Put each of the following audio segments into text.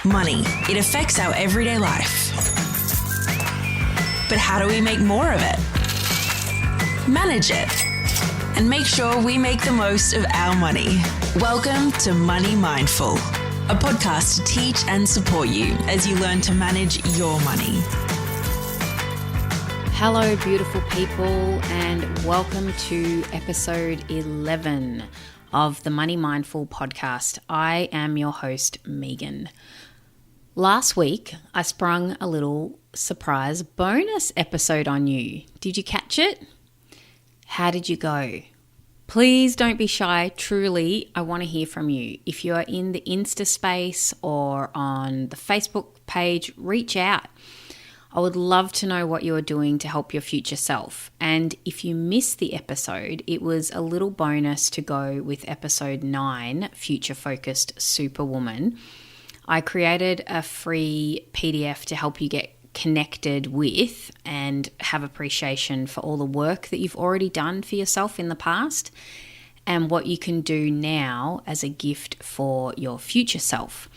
Money. It affects our everyday life. But how do we make more of it? Manage it. And make sure we make the most of our money. Welcome to Money Mindful, a podcast to teach and support you as you learn to manage your money. Hello, beautiful people, and welcome to episode 11 of the Money Mindful podcast. I am your host, Meaghan. Last week, I sprung a little surprise bonus episode on you. Did you catch it? How did you go? Please don't be shy. Truly, I want to hear from you. If you are in the Insta space or on the Facebook page, reach out. I would love to know what you're doing to help your future self. And if you missed the episode, it was a little bonus to go with episode 9, Future Focused Superwoman. I created a free PDF to help you get connected with and have appreciation for all the work that you've already done for yourself in the past and what you can do now as a gift for your future self.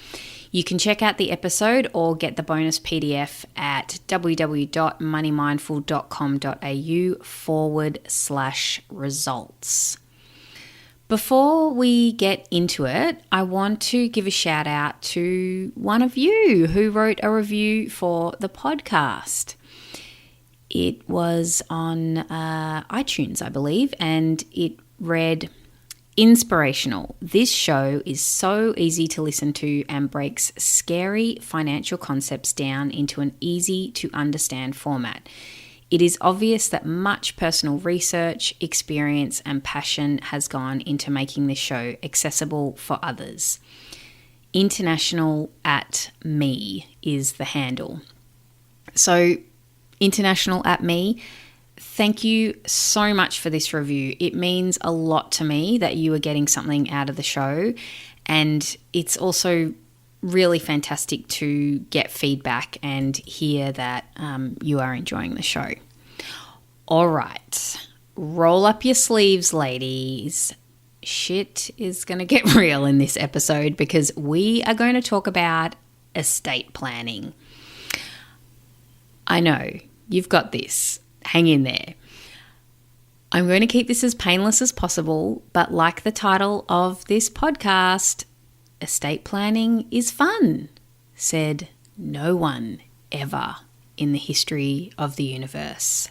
You can check out the episode or get the bonus PDF at www.moneymindful.com.au/results. Before we get into it, I want to give a shout out to one of you who wrote a review for the podcast. It was on iTunes, I believe, and it read, "Inspirational. This show is so easy to listen to and breaks scary financial concepts down into an easy to understand format. It is obvious that much personal research, experience, and passion has gone into making this show accessible for others. International at me is the handle." So, International at me, thank you so much for this review. It means a lot to me that you are getting something out of the show, and it's also really fantastic to get feedback and hear that you are enjoying the show. All right, roll up your sleeves, ladies. Shit is going to get real in this episode because we are going to talk about estate planning. I know, you've got this. Hang in there. I'm going to keep this as painless as possible, but like the title of this podcast, estate planning is fun, said no one ever in the history of the universe.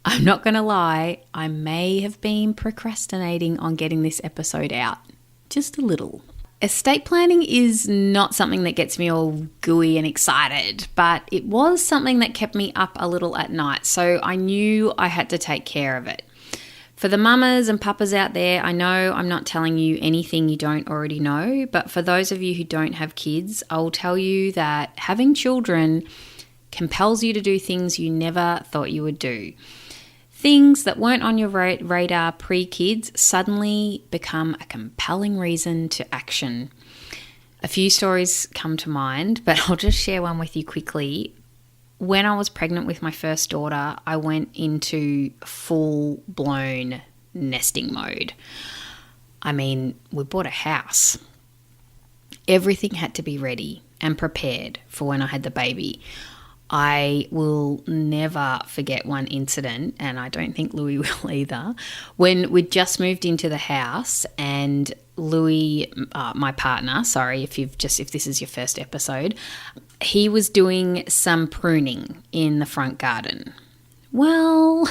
I'm not going to lie, I may have been procrastinating on getting this episode out, just a little. Estate planning is not something that gets me all gooey and excited, but it was something that kept me up a little at night, so I knew I had to take care of it. For the mamas and papas out there, I know I'm not telling you anything you don't already know, but for those of you who don't have kids, I will tell you that having children compels you to do things you never thought you would do. Things that weren't on your radar pre-kids suddenly become a compelling reason to action. A few stories come to mind, but I'll just share one with you quickly. When I was pregnant with my first daughter, I went into full-blown nesting mode. I mean, we bought a house. Everything had to be ready and prepared for when I had the baby. I will never forget one incident, and I don't think Louis will either, when we'd just moved into the house and Louis, my partner, sorry if this is your first episode, he was doing some pruning in the front garden. Well,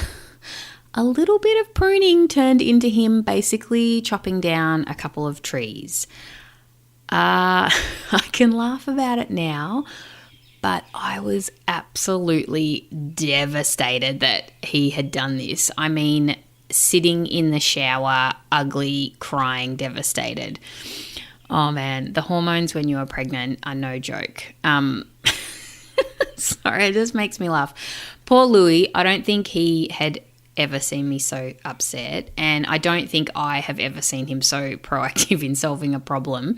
a little bit of pruning turned into him basically chopping down a couple of trees. I can laugh about it now, but I was absolutely devastated that he had done this. I mean, sitting in the shower, ugly, crying, devastated. Oh man, the hormones when you are pregnant are no joke. Sorry, it just makes me laugh. Poor Louis, I don't think he had ever seen me so upset, and I don't think I have ever seen him so proactive in solving a problem.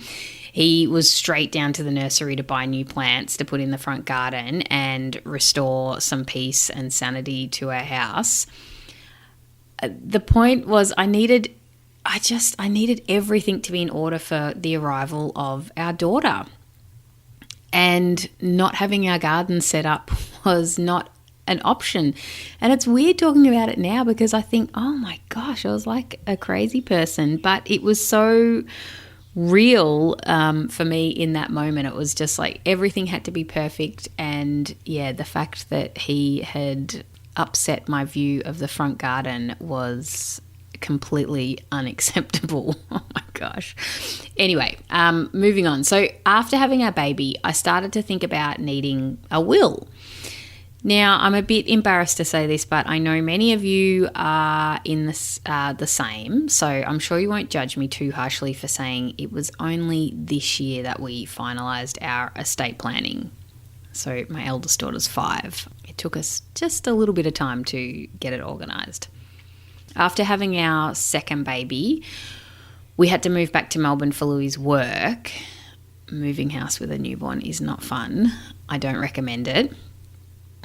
He was straight down to the nursery to buy new plants to put in the front garden and restore some peace and sanity to our house. The point was I needed everything to be in order for the arrival of our daughter. And not having our garden set up was not an option. And it's weird talking about it now because I think, oh my gosh, I was like a crazy person. But it was so real for me in that moment. It was just like everything had to be perfect. And yeah, the fact that he had upset my view of the front garden was completely unacceptable. Oh my gosh. Anyway, moving on. So after having our baby, I started to think about needing a will. Now, I'm a bit embarrassed to say this, but I know many of you are in this, the same, so I'm sure you won't judge me too harshly for saying it was only this year that we finalised our estate planning. So my eldest daughter's 5. It took us just a little bit of time to get it organised. After having our second baby, we had to move back to Melbourne for Louis' work. Moving house with a newborn is not fun. I don't recommend it.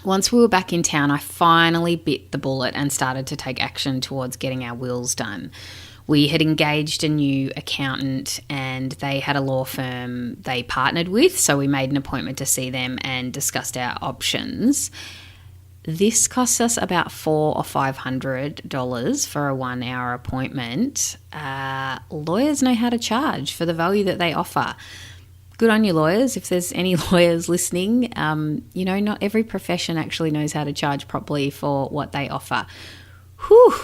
Once we were back in town, I finally bit the bullet and started to take action towards getting our wills done. We had engaged a new accountant and they had a law firm they partnered with, so we made an appointment to see them and discussed our options. This cost us about $400 or $500 for a 1-hour appointment. Lawyers know how to charge for the value that they offer. Good on you, lawyers. If there's any lawyers listening, not every profession actually knows how to charge properly for what they offer. Whew.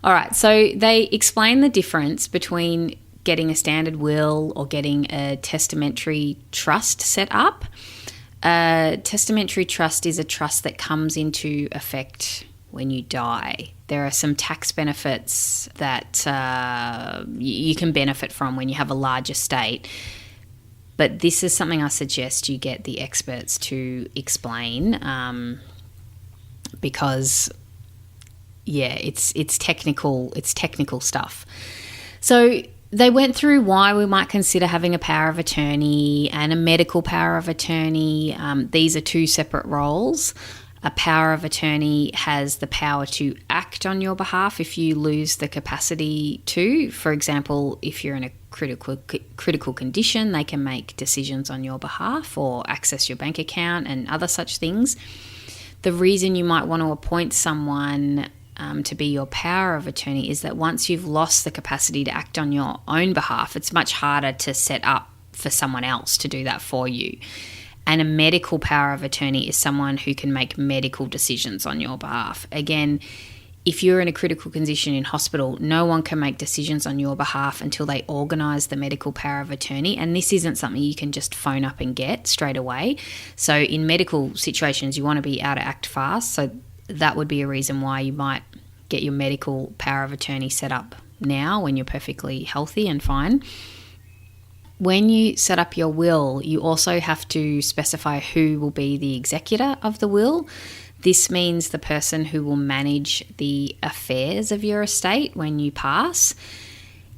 All right, so they explain the difference between getting a standard will or getting a testamentary trust set up. A testamentary trust is a trust that comes into effect when you die. There are some tax benefits that you can benefit from when you have a large estate. But this is something I suggest you get the experts to explain because, yeah, it's technical. It's technical stuff. So they went through why we might consider having a power of attorney and a medical power of attorney. These are 2 separate roles. A power of attorney has the power to act on your behalf if you lose the capacity to. For example, if you're in a critical condition, they can make decisions on your behalf or access your bank account and other such things. The reason you might want to appoint someone to be your power of attorney is that once you've lost the capacity to act on your own behalf, it's much harder to set up for someone else to do that for you. And a medical power of attorney is someone who can make medical decisions on your behalf. Again, if you're in a critical condition in hospital, no one can make decisions on your behalf until they organise the medical power of attorney. And this isn't something you can just phone up and get straight away. So in medical situations, you want to be able to act fast. So that would be a reason why you might get your medical power of attorney set up now when you're perfectly healthy and fine. When you set up your will, you also have to specify who will be the executor of the will. This means the person who will manage the affairs of your estate when you pass.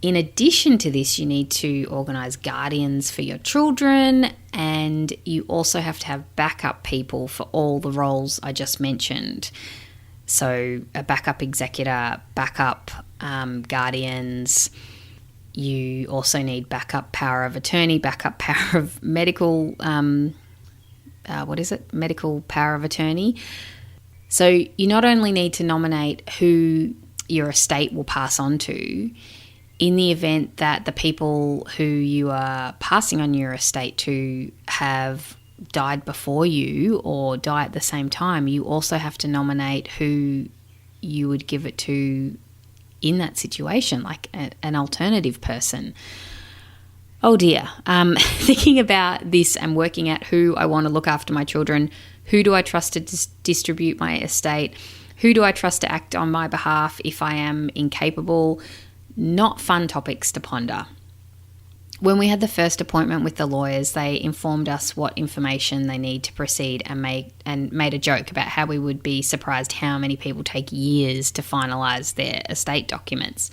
In addition to this, you need to organise guardians for your children, and you also have to have backup people for all the roles I just mentioned. So a backup executor, backup guardians. You also need backup power of attorney, backup power of medical, medical power of attorney. So you not only need to nominate who your estate will pass on to, in the event that the people who you are passing on your estate to have died before you or die at the same time, you also have to nominate who you would give it to in that situation, like an alternative person. Oh dear. Thinking about this and working out who I want to look after my children, who do I trust to distribute my estate, who do I trust to act on my behalf if I am incapable, not fun topics to ponder. When we had the first appointment with the lawyers, they informed us what information they need to proceed and made a joke about how we would be surprised how many people take years to finalise their estate documents.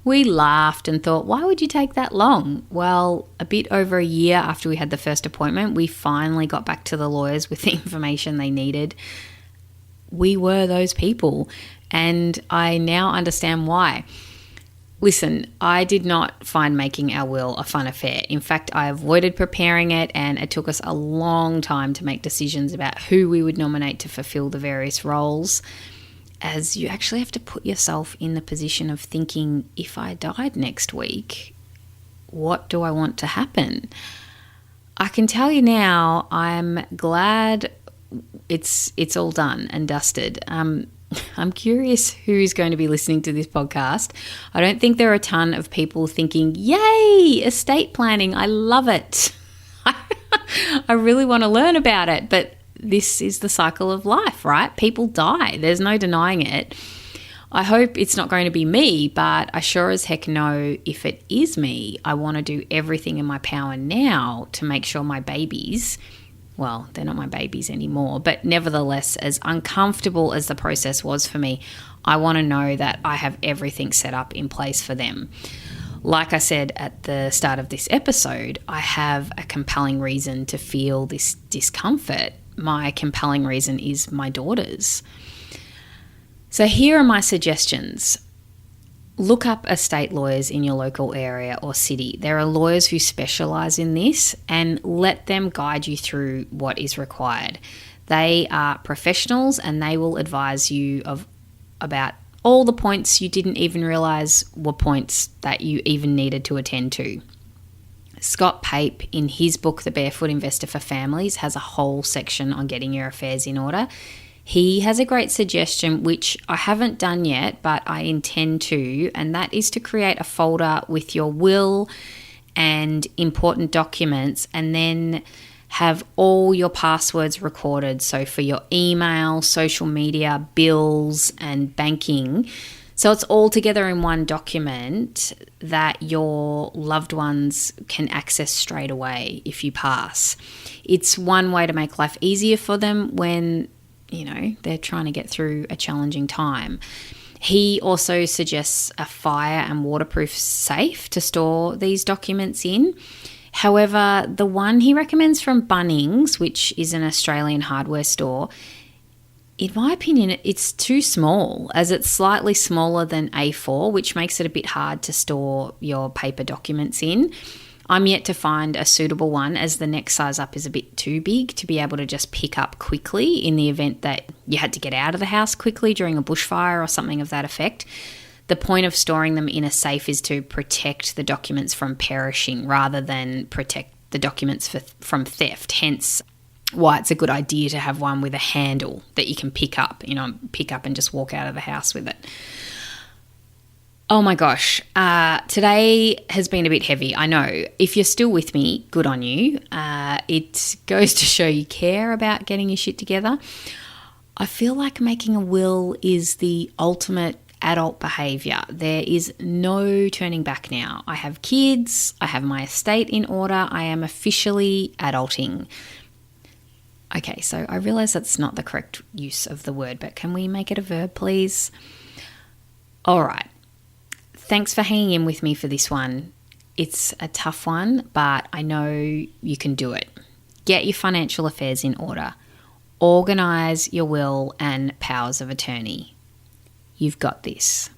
We laughed and thought, why would you take that long? Well, a bit over a year after we had the first appointment, we finally got back to the lawyers with the information they needed. We were those people, and I now understand why. Listen, I did not find making our will a fun affair. In fact, I avoided preparing it, and it took us a long time to make decisions about who we would nominate to fulfill the various roles, as you actually have to put yourself in the position of thinking, if I died next week, what do I want to happen? I can tell you now, I'm glad it's all done and dusted. I'm curious who's going to be listening to this podcast. I don't think there are a ton of people thinking, yay, estate planning, I love it. I really want to learn about it, but this is the cycle of life, right? People die. There's no denying it. I hope it's not going to be me, but I sure as heck know if it is me, I want to do everything in my power now to make sure my babies, well, they're not my babies anymore, but nevertheless, as uncomfortable as the process was for me, I want to know that I have everything set up in place for them. Like I said at the start of this episode, I have a compelling reason to feel this discomfort. My compelling reason is my daughters. So here are my suggestions. Look up estate lawyers in your local area or city. There are lawyers who specialise in this, and let them guide you through what is required. They are professionals, and they will advise you about all the points you didn't even realise were points that you even needed to attend to. Scott Pape, in his book, The Barefoot Investor for Families, has a whole section on getting your affairs in order. He has a great suggestion, which I haven't done yet, but I intend to, and that is to create a folder with your will and important documents, and then have all your passwords recorded. So for your email, social media, bills, and banking. So it's all together in one document that your loved ones can access straight away if you pass. It's one way to make life easier for them when they're trying to get through a challenging time. He also suggests a fire and waterproof safe to store these documents in. However, the one he recommends from Bunnings, which is an Australian hardware store, in my opinion, it's too small, as it's slightly smaller than A4, which makes it a bit hard to store your paper documents in. I'm yet to find a suitable one, as the next size up is a bit too big to be able to just pick up quickly in the event that you had to get out of the house quickly during a bushfire or something of that effect. The point of storing them in a safe is to protect the documents from perishing rather than protect the documents from theft. Hence why it's a good idea to have one with a handle that you can pick up and just walk out of the house with it. Oh my gosh, today has been a bit heavy, I know. If you're still with me, good on you. It goes to show you care about getting your shit together. I feel like making a will is the ultimate adult behaviour. There is no turning back now. I have kids, I have my estate in order, I am officially adulting. Okay, so I realise that's not the correct use of the word, but can we make it a verb, please? All right. Thanks for hanging in with me for this one. It's a tough one, but I know you can do it. Get your financial affairs in order. Organise your will and powers of attorney. You've got this.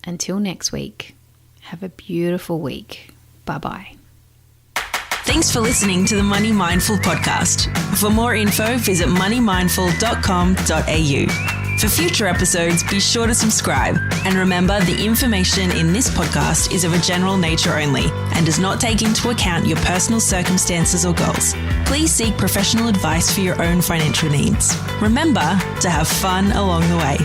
Until next week, have a beautiful week. Bye-bye. Thanks for listening to the Money Mindful podcast. For more info, visit moneymindful.com.au. For future episodes, be sure to subscribe. And remember, the information in this podcast is of a general nature only and does not take into account your personal circumstances or goals. Please seek professional advice for your own financial needs. Remember to have fun along the way.